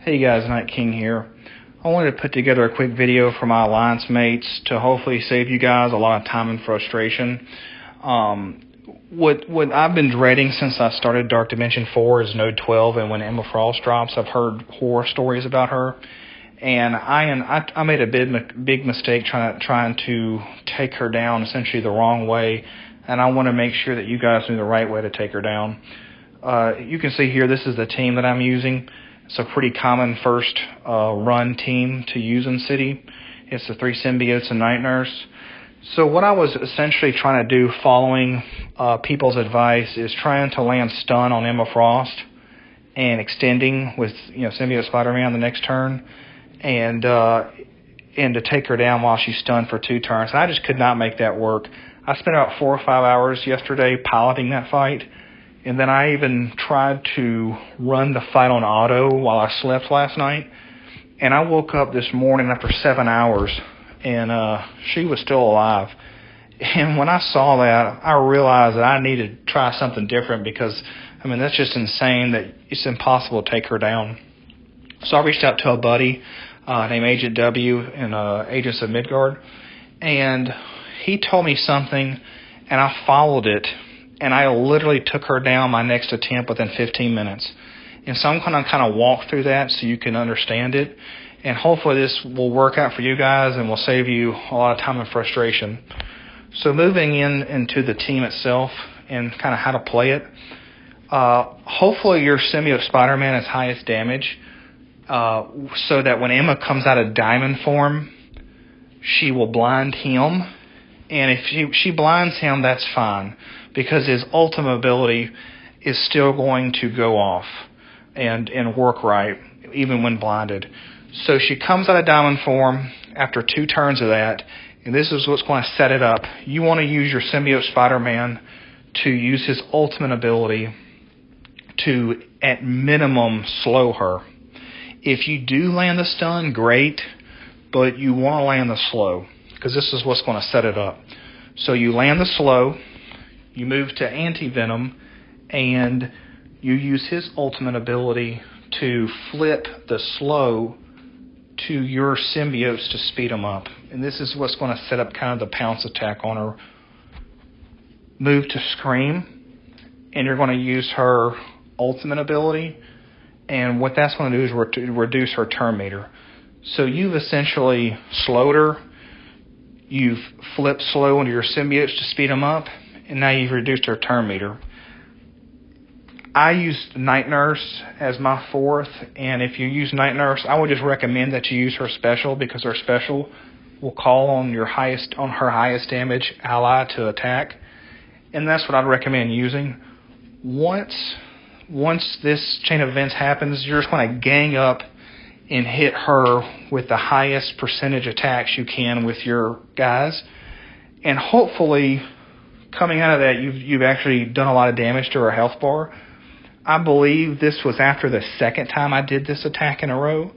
Hey guys, Night King here. I wanted to put together a quick video for my alliance mates to hopefully save you guys a lot of time and frustration. What I've been dreading since I started Dark Dimension 4 is Node 12, and when Emma Frost drops, I've heard horror stories about her. And I made a big mistake trying to take her down essentially the wrong way, and I want to make sure that you guys knew the right way to take her down. You can see here, this is the team that I'm using. It's a pretty common first run team to use in City. It's the 3 symbiotes and Night Nurse. So what I was essentially trying to do, following people's advice, is trying to land stun on Emma Frost and extending with symbiote Spider-Man the next turn, and to take her down while she's stunned for 2 turns. I just could not make that work. I spent about 4 or 5 hours yesterday piloting that fight. And then I even tried to run the fight on auto while I slept last night. And I woke up this morning after 7 hours, and she was still alive. And when I saw that, I realized that I needed to try something different because, that's just insane that it's impossible to take her down. So I reached out to a buddy named Agent W in Agents of Midgard. And he told me something, and I followed it. And I literally took her down my next attempt within 15 minutes. And so I'm going to kind of walk through that so you can understand it. And hopefully this will work out for you guys and will save you a lot of time and frustration. So moving into the team itself and kind of how to play it. Hopefully your symbiote Spider-Man is highest damage, so that when Emma comes out of diamond form, she will blind him. And if she blinds him, that's fine, because his ultimate ability is still going to go off and work right, even when blinded. So she comes out of diamond form after 2 turns of that, and this is what's going to set it up. You want to use your symbiote Spider-Man to use his ultimate ability to, at minimum, slow her. If you do land the stun, great, but you want to land the slow, because this is what's going to set it up. So you land the slow, you move to anti-venom, and you use his ultimate ability to flip the slow to your symbiotes to speed them up. And this is what's going to set up kind of the pounce attack on her. Move to Scream, and you're going to use her ultimate ability, and what that's going to do is reduce her turn meter. So you've essentially slowed her, you've flipped slow into your symbiotes to speed them up, and now you've reduced her turn meter. I used Night Nurse as my 4th, and if you use Night Nurse, I would just recommend that you use her special, because her special will call on her highest damage ally to attack, and that's what I'd recommend using. Once this chain of events happens, you're just going to gang up and hit her with the highest percentage attacks you can with your guys, and hopefully coming out of that you've actually done a lot of damage to her health bar. I believe this was after the 2nd time I did this attack in a row,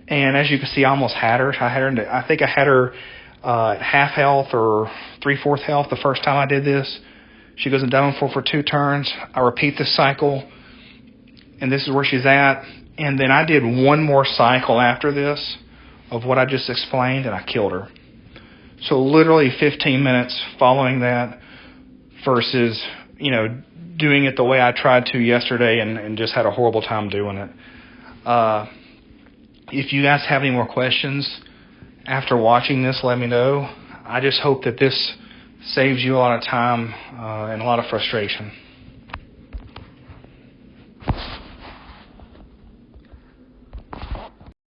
and as you can see, I almost had her. I think I had her at half health or 3/4 health the first time I did this. She goes in down for 2 turns. I repeat this cycle, and this is where she's at. And then I did 1 more cycle after this of what I just explained, and I killed her. So literally 15 minutes following that versus, doing it the way I tried to yesterday and just had a horrible time doing it. If you guys have any more questions after watching this, let me know. I just hope that this saves you a lot of time and a lot of frustration.